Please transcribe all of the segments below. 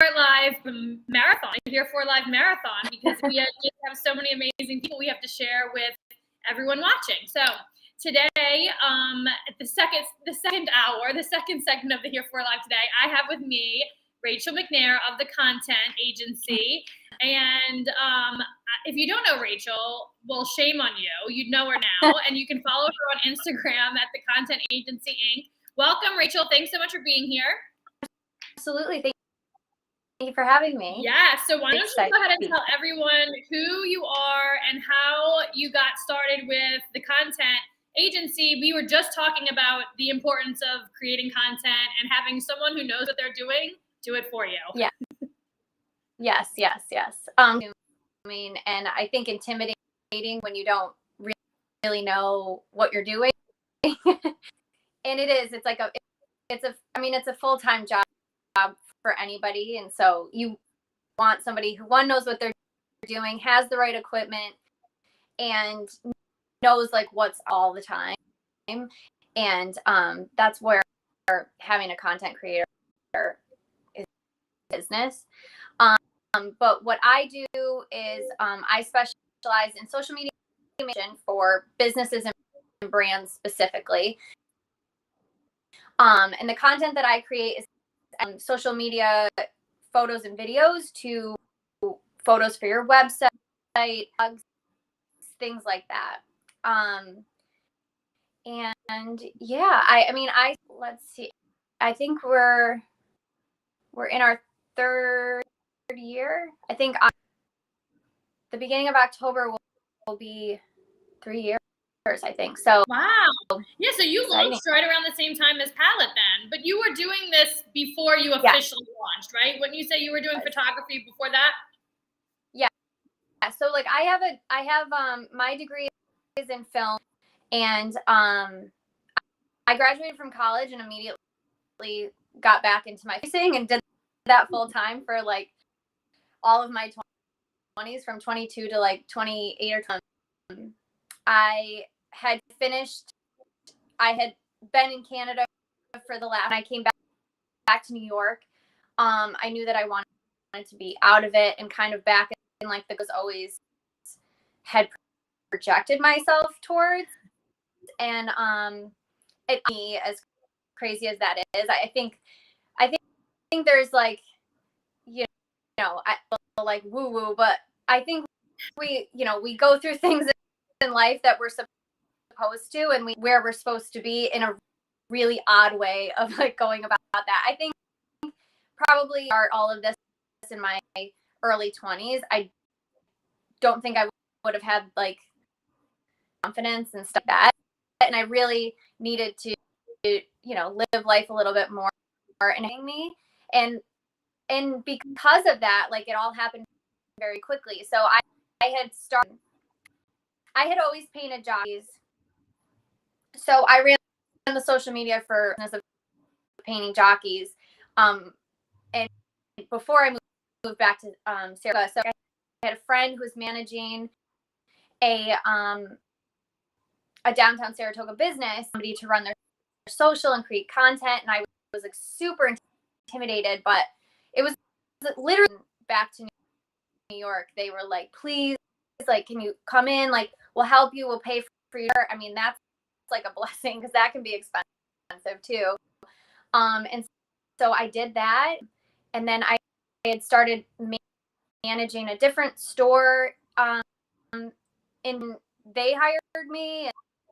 Live marathon, Here for Live marathon, because we just have so many amazing people we have to share with everyone watching. So today, the second hour, the second segment of the Here for Live today, I have with me Rachel McNair of the Content Agency. And if you don't know Rachel, well, shame on you. You know her now, and you can follow her on Instagram at the Content Agency Inc. Welcome, Rachel. Thanks so much for being here. Absolutely. Thank you for having me. Yeah, so why don't you go ahead and tell everyone who you are and how you got started with the Content Agency. We were just talking about the importance of creating content and having someone who knows what they're doing do it for you. Yeah. Yes. I mean, and I think intimidating when you don't really know what you're doing. And it is, it's a full-time job for anybody. And so you want somebody who, one, knows what they're doing, has the right equipment, and knows like what's all the time. And that's where having a content creator is business. But what I do is I specialize in social media for businesses and brands specifically. And the content that I create is social media photos and videos to photos for your website, things like that. And yeah, let's see. I think we're in our third year. I think the beginning of October will be 3 years, I think. So wow. Yeah, so you launched right around the same time as Palette then, but you were doing this before you officially launched, right? Wouldn't you say you were doing photography before that? Yeah. So like I have my degree is in film, and I graduated from college and immediately got back into my facing and did that full time for like all of my 20s, from 22 to like 28 or 20. I had been in Canada for the last, I came back to New York. I knew that I wanted to be out of it and kind of back in like the was always had projected myself towards. And me, as crazy as that is, I think there's like, you know, I feel like woo woo, but I think we go through things in life that we're supposed to, and where we're supposed to be in a really odd way of like going about that. I think probably start all of this in my early 20s. I don't think I would have had like confidence and stuff like that, and I really needed to live life a little bit more and me, and because of that, like it all happened very quickly. So I had always painted jockeys. So I ran the social media for business of painting jockeys. And before I moved back to Sarasota, so I had a friend who was managing a downtown Saratoga business, somebody to run their social and create content. And I was like super intimidated, but it was literally back to New York. They were like, please, like, can you come in? Like, we'll help you. We'll pay for your, I mean, that's like a blessing because that can be expensive too. And so I did that. And then I had started managing a different store. And they hired me.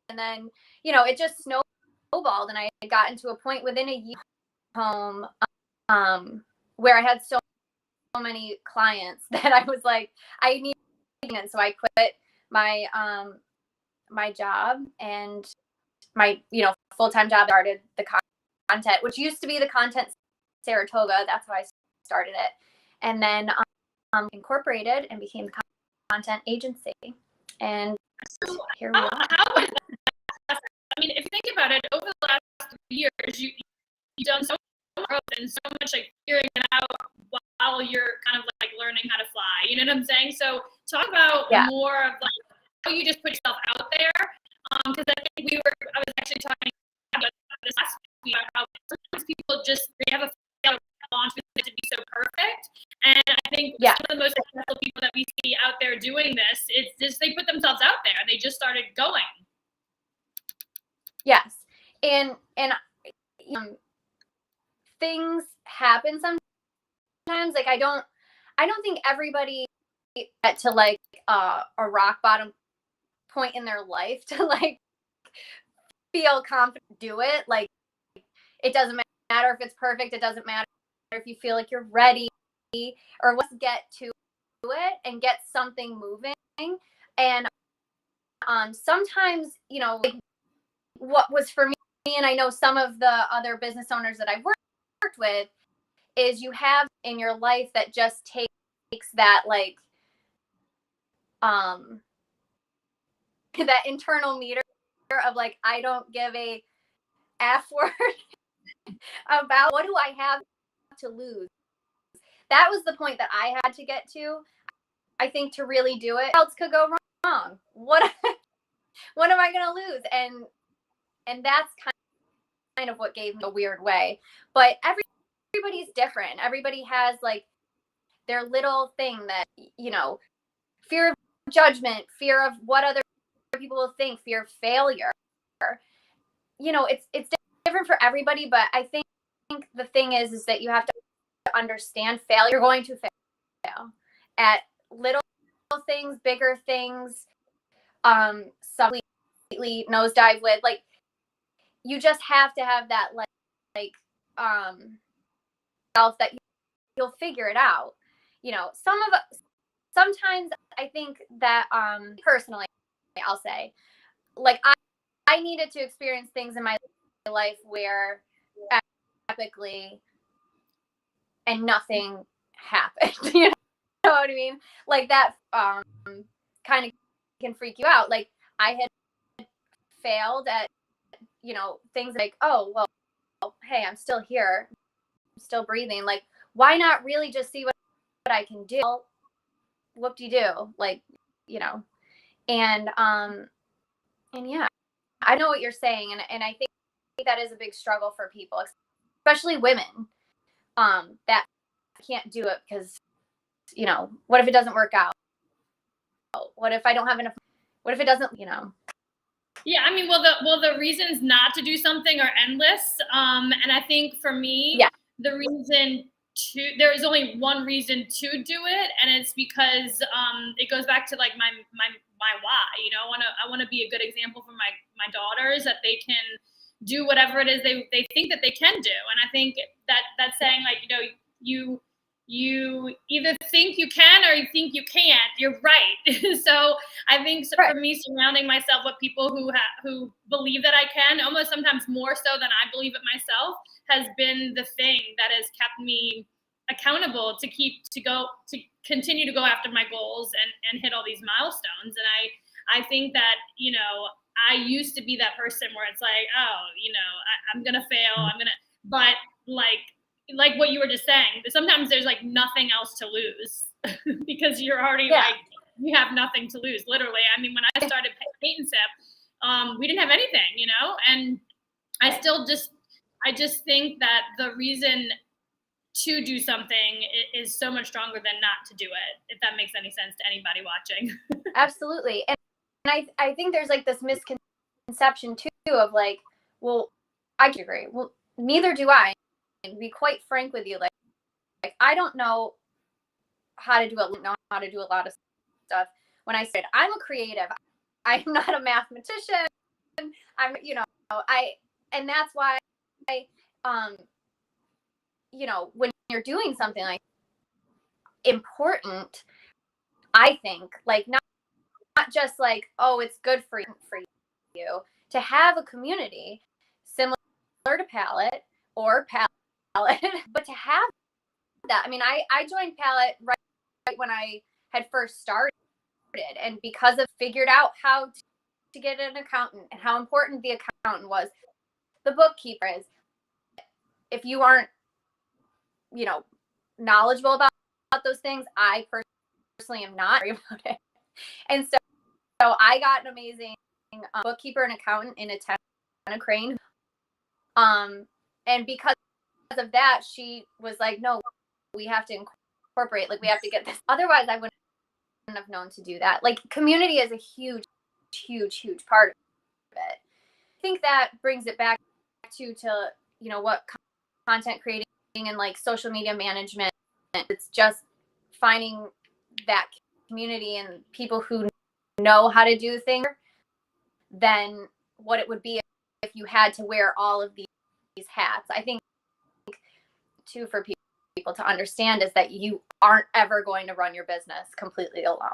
And then, it just snowballed. And I had gotten to a point within a year home where I had so many clients that I was like, I need, and so I quit my my job and my full-time job, started the content, which used to be the Content Saratoga. That's how I started it, and then incorporated and became the Content Agency. And so here we are. How is that? I mean, if you think about it, over the last 3 years, you've done so much growth and so much like figuring it out while you're kind of like learning how to fly. You know what I'm saying? So talk about more of like how you just put yourself out there. Because I think I was actually talking about this last week about how sometimes people they have a launch to be so perfect I think Yeah. some of the most successful people that we see out there doing this, it's just they put themselves out there and they just started going. Yes. And things happen sometimes. Like I don't think everybody get to like a rock bottom point in their life to like feel confident to do it. Like it doesn't matter if it's perfect. It doesn't matter if you feel like you're ready or let's get to it and get something moving. And sometimes, you know, like what was for me, and I know some of the other business owners that I've worked with, is you have in your life that just takes that like that internal meter of like, I don't give a F word about what do I have to lose. That was the point that I had to get to, I think, to really do it. What else could go wrong? What am I going to lose? And that's kind of what gave me a weird way. But everybody's different. Everybody has like their little thing that, you know, fear of judgment, fear of what other people will think, fear of failure. You know, it's different for everybody, but I think the thing is that you have to understand failure. You're going to fail at little things, bigger things, completely nosedive with. Like, you just have to have that like self that you'll figure it out. You know, sometimes I think that personally, I'll say, like I needed to experience things in my life where epically and nothing happened. You know what I mean? Like that kind of can freak you out. Like I had failed at, you know, things like, oh, well, hey, I'm still here. I'm still breathing. Like, why not really just see what I can do? Whoop-de-doo. Like, you know, and yeah, I know what you're saying. And I think that is a big struggle for people, especially women, that can't do it because, you know, what if it doesn't work out? What if I don't have enough? What if it doesn't, you know? Yeah, I mean, well, the reasons not to do something are endless. And I think for me, Yeah. there is only one reason to do it, and it's because it goes back to like my why. You know, I want to be a good example for my daughters that they can do whatever it is they think that they can do. And I think that's saying, like, you know, you either think you can or you think you can't. You're right. So I think for me, surrounding myself with people who believe that I can, almost sometimes more so than I believe it myself, has been the thing that has kept me accountable to continue to go after my goals and hit all these milestones. And I think that, you know, I used to be that person where it's like, oh, you know, I'm gonna fail, but like what you were just saying, sometimes there's like nothing else to lose because you're already like, you have nothing to lose, literally. I mean, when I started Paint and Sip, we didn't have anything, you know, and I just think that the reason to do something is so much stronger than not to do it, if that makes any sense to anybody watching. Absolutely. And I think there's like this misconception too of like, well, I agree. Well, neither do I. And to be quite frank with you, like I don't know how to do a lot of stuff. When I said I'm a creative, I'm not a mathematician. I'm, you know, and that's why you know, when you're doing something like important, I think, like not just like, oh, it's good for you to have a community similar to Palette or Palette, but to have that. I mean, I joined Palette right when I had first started, and because of figured out how to get an accountant and how important the accountant was, the bookkeeper is. If you aren't, you know, knowledgeable about those things, I personally am not about it. And so I got an amazing bookkeeper and accountant in a Crane. And because of that, she was like, no, we have to incorporate, like we have to get this. Otherwise, I wouldn't have known to do that. Like community is a huge, huge, huge part of it. I think that brings it back to what content creating and like social media management. It's just finding that community and people who know how to do things than what it would be if you had to wear all of these hats. I think too, for people to understand is that you aren't ever going to run your business completely alone.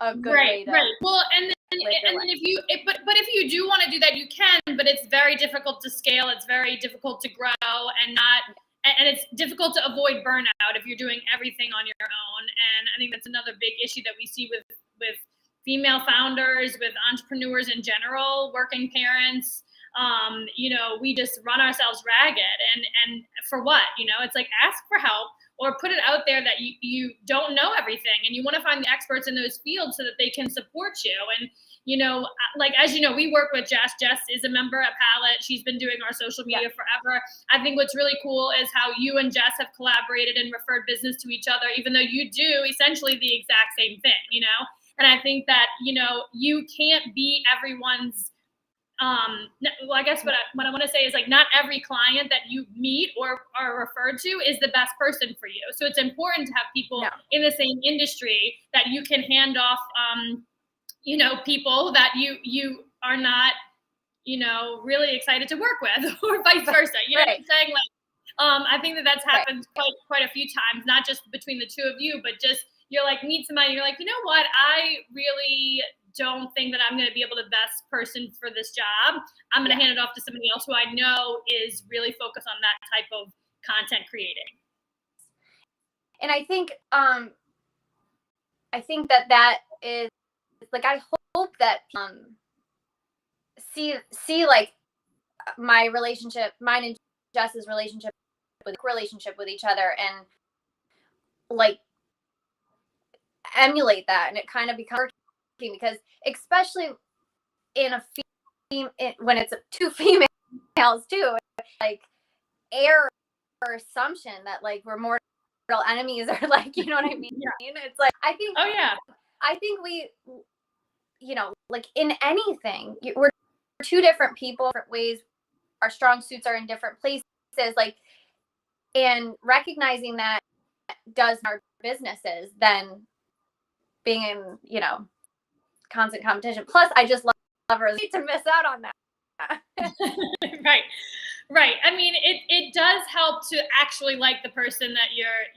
A good way to right. Well, and then if you do want to do that, you can, but it's very difficult to scale. It's very difficult to grow and it's difficult to avoid burnout if you're doing everything on your own. And I think that's another big issue that we see with female founders, with entrepreneurs in general, working parents. We just run ourselves ragged and for what? It's like, ask for help or put it out there that you don't know everything and you want to find the experts in those fields so that they can support you. And, like, as you know, we work with Jess. Jess is a member at Palette. She's been doing our social media forever. I think what's really cool is how you and Jess have collaborated and referred business to each other, even though you do essentially the exact same thing, And I think that, you can't be everyone's, I guess what I want to say is, like, not every client that you meet or are referred to is the best person for you. So it's important to have people in the same industry that you can hand off, people that you are not, really excited to work with or vice versa. You know what I'm saying? Like, I think that's happened quite a few times, not just between the two of you, but just you're like, meet somebody, you're like, you know what? I really don't think that I'm going to be able to best person for this job. I'm going to hand it off to somebody else who I know is really focused on that type of content creating. And I think that is like, I hope that see like my relationship, mine and Jess's relationship with each other, and like emulate that, and it kind of becomes working, because especially in when it's two females too, like error or assumption that like we're mortal enemies, or like, you know what I mean? It's like, I think we, like in anything, we're two different people, different ways. Our strong suits are in different places, like, and recognizing that does our businesses than being in, constant competition. Plus, I just love her to miss out on that. Right. I mean, it does help to actually like the person that you're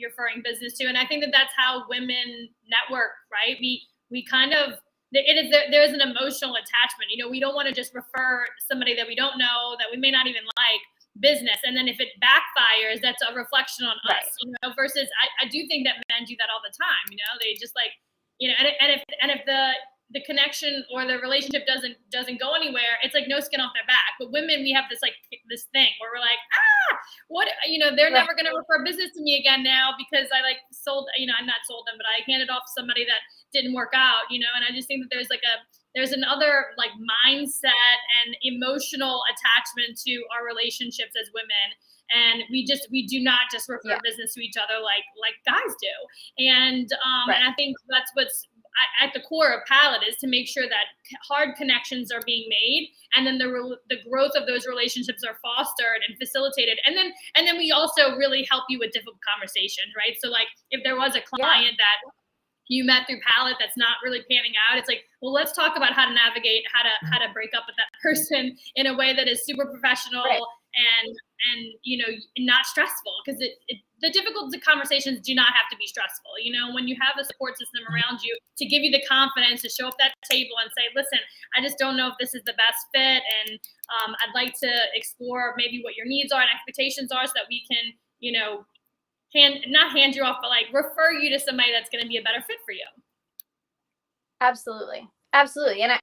referring business to. And I think that's how women network, right? We kind of, there's an emotional attachment. We don't want to just refer somebody that we don't know, that we may not even like, business, and then if it backfires, that's a reflection on us, versus I do think that men do that all the time. They just like, and if the connection or the relationship doesn't go anywhere, it's like no skin off their back. But women, we have this thing where we're like, what, they're never going to refer business to me again now because I like sold, I'm not sold them, but I handed off somebody that didn't work out, and I just think that there's another like mindset and emotional attachment to our relationships as women. And we do not just refer business to each other like guys do. And and I think that's what's at the core of Palette, is to make sure that hard connections are being made, and then the growth of those relationships are fostered and facilitated. And then we also really help you with difficult conversations, right? So like if there was a client that you met through Palette that's not really panning out, it's like, well, let's talk about how to navigate, how to break up with that person in a way that is super professional and not stressful, because the difficult conversations do not have to be stressful. When you have a support system around you to give you the confidence to show up at that table and say, listen, I just don't know if this is the best fit, and I'd like to explore maybe what your needs are and expectations are, so that we can, not hand you off, but like refer you to somebody that's going to be a better fit for you. Absolutely. And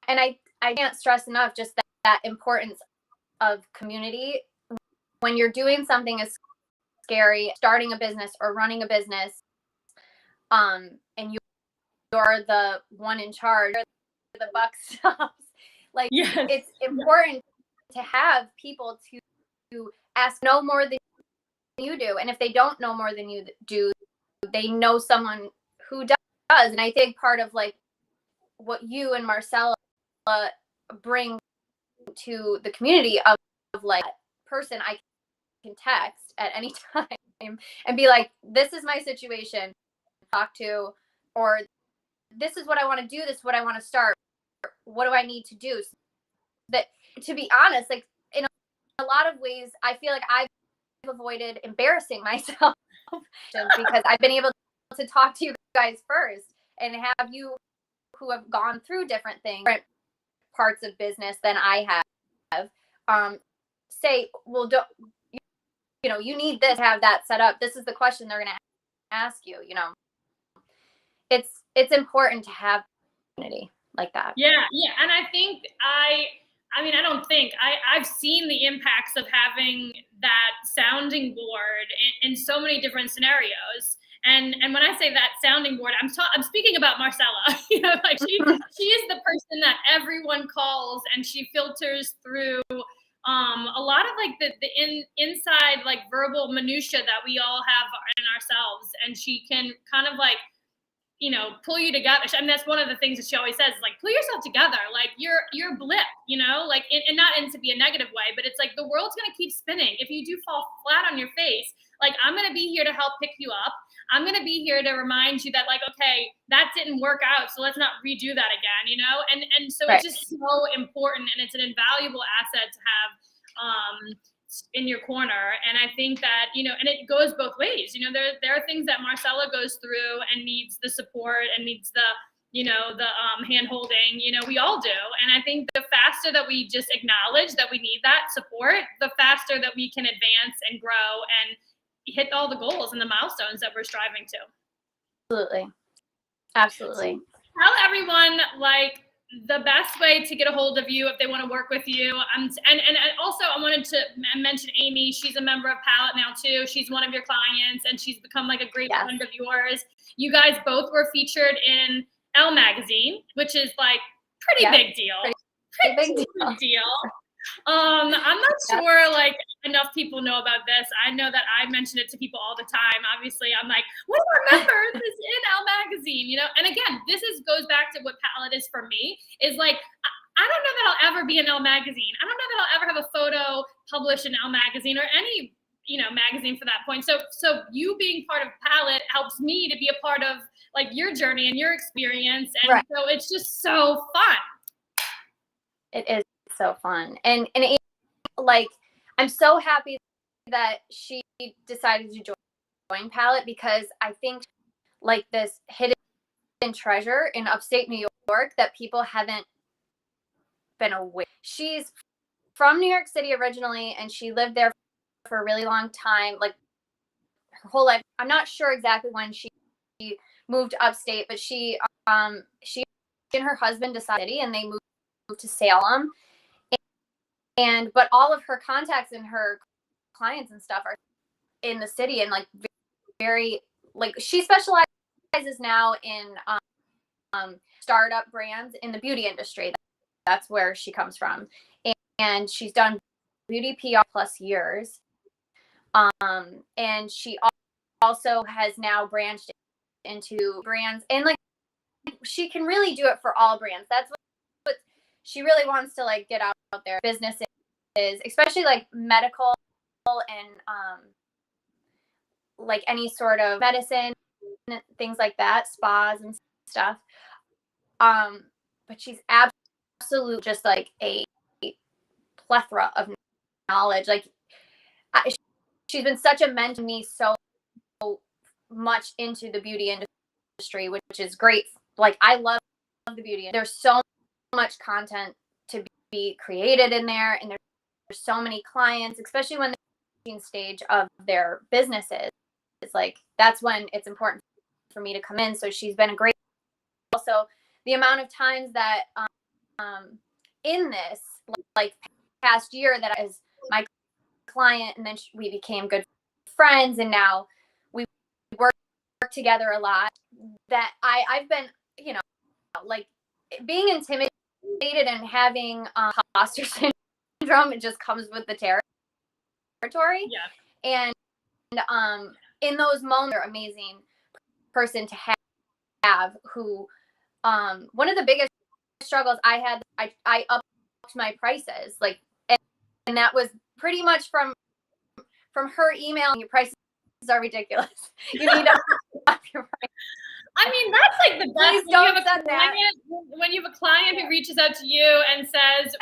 I can't stress enough just that importance of community. When you're doing something as scary, starting a business or running a business, and you're the one in charge, the buck stops. Like, it's important to have people to ask no more than you do. And if they don't know more than you do, they know someone who does. And I think part of like what you and Marcella bring to the community of like person I can text at any time and be like, this is my situation, talk to, or this is what I want to do, this is what I want to start, what do I need to do? So that, to be honest, like in a lot of ways, I feel like I've avoided embarrassing myself because I've been able to talk to you guys first and have you who have gone through different things, different parts of business than I have, say, well, don't, you know, you need this, have that set up. This is the question they're going to ask you, you know. It's important to have community like that. Yeah. And I think I've seen the impacts of having that sounding board in so many different scenarios. And when I say that sounding board, I'm speaking about Marcella. You know, like she is the person that everyone calls, and she filters through a lot of like the inside like verbal minutia that we all have in ourselves, and she can kind of like, you know, pull you together. I mean, that's one of the things that she always says, like, pull yourself together. Like you're blip, you know, like, and not in to be a negative way, but it's like the world's going to keep spinning. If you do fall flat on your face, like, I'm going to be here to help pick you up. I'm going to be here to remind you that, like, okay, that didn't work out, so let's not redo that again, you know? And so Right. It's just so important, and it's an invaluable asset to have in your corner. And I think that, you know, and it goes both ways. You know, there are things that Marcella goes through and needs the support and needs the, you know, the hand holding, you know, we all do. And I think the faster that we just acknowledge that we need that support, the faster that we can advance and grow and hit all the goals and the milestones that we're striving to. Absolutely. Tell everyone, like, the best way to get a hold of you if they want to work with you. And also I wanted to mention Amy. She's a member of Palette now too. She's one of your clients, and she's become like a great friend of yours. You guys both were featured in Elle magazine, which is like pretty big deal. Pretty big deal. I'm not sure like enough people know about this. I know that I mention it to people all the time. Obviously, I'm like, one of our members is in Elle magazine, you know? And again, goes back to what Palette is for me, is like, I don't know that I'll ever be in Elle magazine. I don't know that I'll ever have a photo published in Elle magazine or any, you know, magazine for that point. So you being part of Palette helps me to be a part of like your journey and your experience. And so it's just so fun. It is so fun. And like, I'm so happy that she decided to join Palette, because I think like this hidden treasure in upstate New York that people haven't been aware. She's from New York City originally, and she lived there for a really long time, like her whole life. I'm not sure exactly when she moved upstate, but she and her husband decided, and they moved to Salem. But all of her contacts and her clients and stuff are in the city, and like very like she specializes now in startup brands in the beauty industry. That's where she comes from, and she's done beauty PR plus years. And she also has now branched into brands, and like she can really do it for all brands. That's what she really wants to like get out there. Businesses, especially like medical and like any sort of medicine, things like that, spas and stuff. But she's absolutely just like a plethora of knowledge. Like she's been such a mentor to me, so much into the beauty industry, which is great. Like I love the beauty. There's so much content to be created in there, and there's so many clients, especially when they're in the stage of their businesses. It's like that's when it's important for me to come in. So she's been a great. Also, the amount of times that in this like past year that I was my client, and then we became good friends, and now we work together a lot. That I've been, you know, like being intimidated and having imposter syndrome. It just comes with the territory. Yeah. And in those moments, they're amazing person to have who, one of the biggest struggles I had, I upped my prices, like, and that was pretty much from her email. Your prices are ridiculous. You need to up your price. I mean, that's like the best. When you have a client who reaches out to you and says,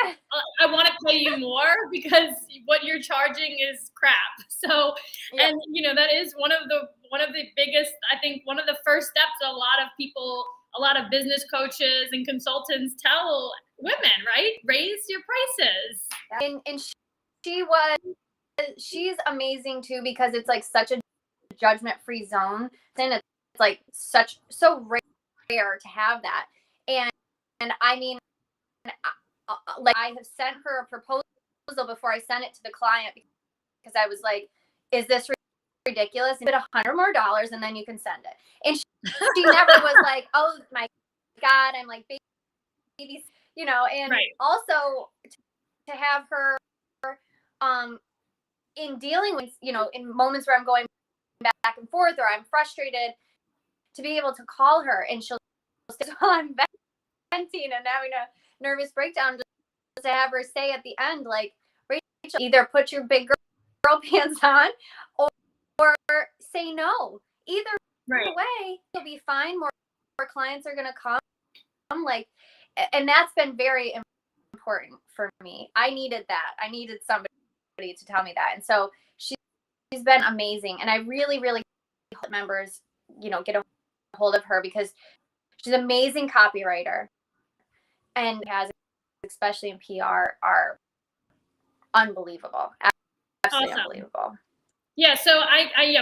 I want to pay you more because what you're charging is crap. So, and that is one of the biggest, I think one of the first steps a lot of business coaches and consultants tell women, right? Raise your prices. And she's amazing too, because it's like such a judgment-free zone. Then it's like so rare to have that. And I mean, like, I have sent her a proposal before I sent it to the client, because I was like, is this ridiculous? And $100 more and then you can send it. And she never was like, oh my God, I'm like babies, and right. Also to have her, in dealing with, in moments where I'm going back and forth or I'm frustrated, to be able to call her and she'll say, well, I'm venting and having a nervous breakdown, just to have her say at the end, like, Rachel, either put your big girl pants on or say no. Either way, you'll be fine. More clients are going to come. Like, and that's been very important for me. I needed that. I needed somebody to tell me that. And so she's been amazing. And I really, really hope members, get a hold of her, because she's an amazing copywriter, and has, especially in PR, are unbelievable. Absolutely awesome. Unbelievable. Yeah, so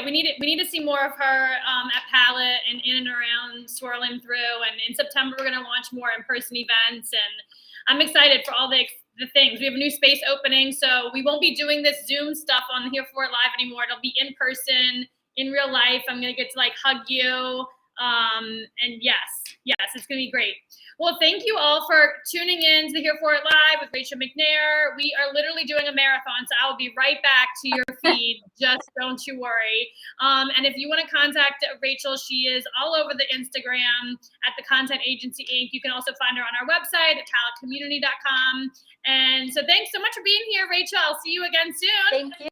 we need to see more of her at Palette and in and around Swirling Through. And in September, we're going to launch more in-person events, and I'm excited for all the things. We have a new space opening, so we won't be doing this Zoom stuff on Here For It Live anymore. It'll be in person, in real life. I'm going to get to like hug you. And yes, it's going to be great. Well, thank you all for tuning in to the Here For It Live with Rachel McNair. We are literally doing a marathon, so I will be right back to your feed. Just don't you worry. And if you want to contact Rachel, she is all over the Instagram at The Content Agency Inc. You can also find her on our website at talentcommunity.com. And so thanks so much for being here, Rachel. I'll see you again soon. Thank you.